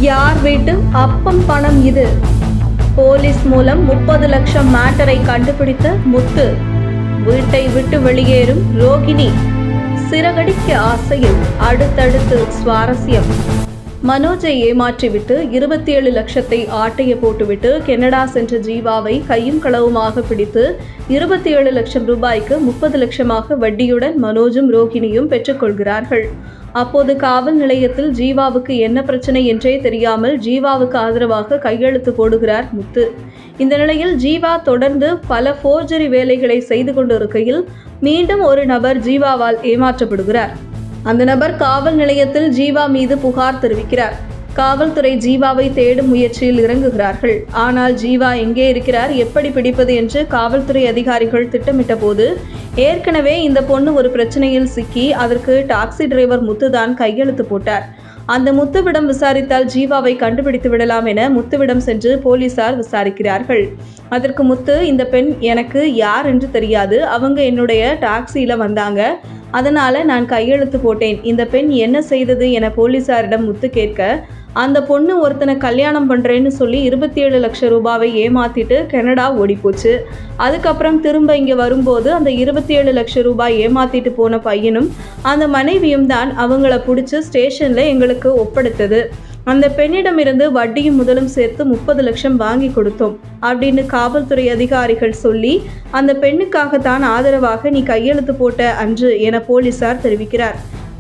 யார் வீட்டு அப்பம் பணம் இது? போலீஸ் மூலம் 30 லட்சம் மேட்டரை கண்டுபிடித்த முத்து. வீட்டை விட்டு வெளியேறும் ரோகிணி. சிறகடிக்க ஆசையில் அடுத்தடுத்து சுவாரஸ்யம். மனோஜை ஏமாற்றிவிட்டு 27 லட்சத்தை ஆட்டைய போட்டுவிட்டு கனடா சென்ற ஜீவாவை கையும் களவுமாக பிடித்து 27 லட்சம் ரூபாய்க்கு 30 லட்சமாக வட்டியுடன் மனோஜும் ரோகிணியும் பெற்றுக்கொள்கிறார்கள். அப்போது காவல் நிலையத்தில் ஜீவாவுக்கு என்ன பிரச்சனை என்றே தெரியாமல் ஜீவாவுக்கு ஆதரவாக கையெழுத்து போடுகிறார் முத்து. இந்த நிலையில் ஜீவா தொடர்ந்து பல ஃபோர்ஜரி வேலைகளை செய்து கொண்டிருக்கையில் மீண்டும் ஒரு நபர் ஜீவாவால் ஏமாற்றப்படுகிறார். அந்த நபர் காவல் நிலையத்தில் ஜீவா மீது புகார் தெரிவிக்கிறார். காவல்துறை ஜீவாவை தேடும் முயற்சியில் இறங்குகிறார்கள். ஆனால் ஜீவா எங்கே இருக்கிறார், எப்படி பிடிப்பது என்று காவல்துறை அதிகாரிகள் திட்டமிட்ட போது ஏற்கனவே இந்த பொண்ணு ஒரு பிரச்சனையில் சிக்கி அதற்கு டாக்ஸி டிரைவர் முத்துதான் கையெழுத்து போட்டார். அந்த முத்துவிடம் விசாரித்தால் ஜீவாவை கண்டுபிடித்து விடலாம் என முத்துவிடம் சென்று போலீசார் விசாரிக்கிறார்கள். அதற்கு முத்து, இந்த பெண் எனக்கு யார் என்று தெரியாது, அவங்க என்னுடைய டாக்ஸியில வந்தாங்க, அதனால நான் கையெழுத்து போட்டேன். இந்த பெண் என்ன செய்தது என போலீசாரிடம் முத்து கேட்க, அந்த பொண்ணு ஒருத்தனை கல்யாணம் பண்ணுறேன்னு சொல்லி 27 லட்சம் ரூபாவை ஏமாத்திட்டு கனடா ஓடிப்போச்சு. அதுக்கப்புறம் திரும்ப இங்கே வரும்போது அந்த 27 லட்சம் ரூபாய் ஏமாத்திட்டு போன பையனும் அந்த மனைவியும் தான் அவங்கள பிடிச்சி ஸ்டேஷனில் எங்களுக்கு ஒப்படைத்தது. அந்த பெண்ணிடமிருந்து வட்டியும் முதலும் சேர்த்து 30 லட்சம் வாங்கி கொடுத்தோம் அப்படின்னு காவல்துறை அதிகாரிகள் சொல்லி அந்த பெண்ணுக்காகத்தான் ஆதரவாக நீ கையெழுத்து போட்ட அன்று என போலீசார் தெரிவிக்கிறார்.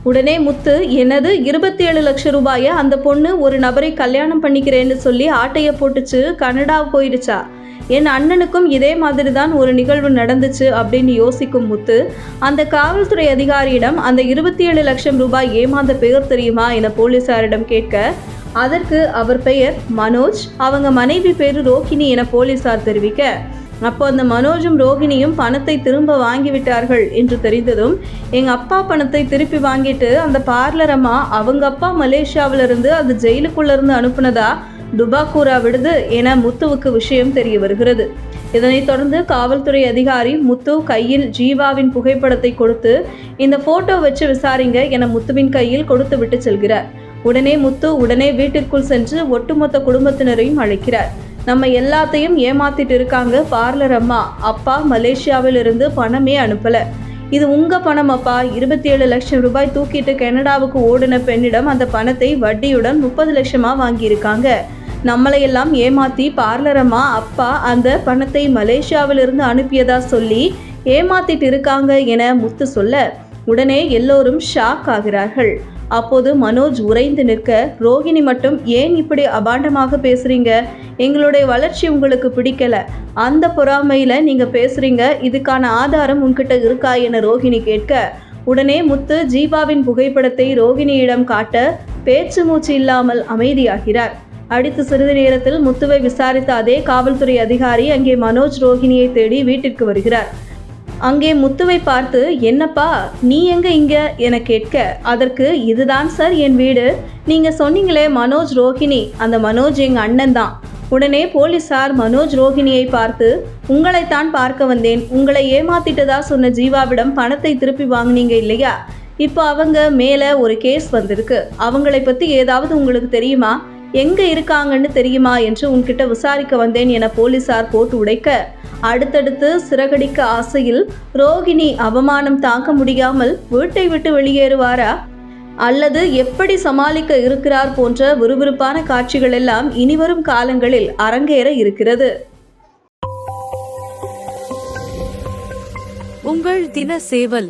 உடனே முத்து, என்னது 27 லட்சம் ரூபாயை அந்த பொண்ணு ஒரு நபரை கல்யாணம் பண்ணிக்கிறேன்னு சொல்லி ஆட்டைய போட்டுச்சு கனடா போயிடுச்சா? என் அண்ணனுக்கும் இதே மாதிரி தான் ஒரு நிகழ்வு நடந்துச்சு அப்படின்னு யோசிக்கும் முத்து அந்த காவல்துறை அதிகாரியிடம் அந்த 27 லட்சம் ரூபாய் ஏமாந்த பெயர் தெரியுமா என போலீசாரிடம் கேட்க, அதற்கு அவர் பெயர் மனோஜ், அவங்க மனைவி பேரு ரோகிணி என போலீசார் தெரிவிக்க, அப்போ அந்த மனோஜும் ரோகிணியும் பணத்தை திரும்ப வாங்கிவிட்டார்கள் என்று தெரிந்ததும் எங்கள் அப்பா பணத்தை திருப்பி வாங்கிட்டு அந்த பார்லர் அம்மா அவங்க அப்பா மலேசியாவிலிருந்து அது ஜெயிலுக்குள்ளேருந்து அனுப்புனதா டுபாக்கூரா விடுது என முத்துவுக்கு விஷயம் தெரிய வருகிறது. இதனைத் தொடர்ந்து காவல்துறை அதிகாரி முத்து கையில் ஜீவாவின் புகைப்படத்தை கொடுத்து இந்த போட்டோ வச்சு விசாரிங்க என முத்துவின் கையில் கொடுத்து விட்டு செல்கிறார். உடனே முத்து வீட்டிற்குள் சென்று ஒட்டுமொத்த குடும்பத்தினரையும் அழைக்கிறார். நம்ம எல்லாத்தையும் ஏமாத்திட்டு இருக்காங்க பார்லர் அம்மா, அப்பா மலேசியாவில் இருந்து பணமே அனுப்பல, இது உங்க பணம் அப்பா, 27 லட்சம் ரூபாய் தூக்கிட்டு கனடாவுக்கு ஓடின பெண்ணிடம் அந்த பணத்தை வட்டியுடன் 30 லட்சமா வாங்கியிருக்காங்க. நம்மளையெல்லாம் ஏமாத்தி பார்லர் அம்மா அப்பா அந்த பணத்தை மலேசியாவிலிருந்து அனுப்பியதா சொல்லி ஏமாத்திட்டு இருக்காங்க என முத்து சொல்ல உடனே எல்லோரும் ஷாக் ஆகிறார்கள். அப்போது மனோஜ் உறைந்து நிற்க, ரோகிணி மட்டும் ஏன் இப்படி அபாண்டமாக பேசுறீங்க, எங்களுடைய வளர்ச்சி உங்களுக்கு பிடிக்கல, அந்த பொறாமையில நீங்க பேசுறீங்க, இதுக்கான ஆதாரம் உன்கிட்ட இருக்கா என ரோகிணி கேட்க, உடனே முத்து ஜீவாவின் புகைப்படத்தை ரோகிணியிடம் காட்ட பேச்சு மூச்சு இல்லாமல் அமைதியாகிறார். அடுத்த சிறிது நேரத்தில் முத்துவை விசாரித்த அதே காவல்துறை அதிகாரி அங்கே மனோஜ் ரோகிணியை தேடி வீட்டிற்கு வருகிறார். அங்கே முத்துவை பார்த்து, என்னப்பா நீ எங்க இங்க என கேட்க, அதற்கு இதுதான் சார் என் வீடு, நீங்க சொன்னீங்களே மனோஜ் ரோகிணி, அந்த மனோஜ் எங்க அண்ணன் தான். உடனே போலீசார் மனோஜ் ரோகிணியை பார்த்து, உங்களைத்தான் பார்க்க வந்தேன், உங்களை ஏமாத்திட்டதா சொன்ன ஜீவாவிடம் பணத்தை திருப்பி வாங்கினீங்க இல்லையா, இப்போ அவங்க மேலே ஒரு கேஸ் வந்திருக்கு, அவங்களை பற்றி ஏதாவது உங்களுக்கு தெரியுமா, எங்கே இருக்காங்கன்னு தெரியுமா என்று உன்கிட்ட விசாரிக்க வந்தேன் என போலீசார் போட்டு உடைக்க, அடுத்தடுத்து சிறகடிக்க ஆசையில் ரோகிணி அவமானம் தாங்க முடியாமல் வீட்டை விட்டு வெளியேறுவாரா அல்லது எப்படி சமாளிக்க இருக்கிறார் போன்ற விறுவிறுப்பான காட்சிகள் எல்லாம் இனிவரும் காலங்களில் அரங்கேற இருக்கிறது. உங்கள் தின சேவல்.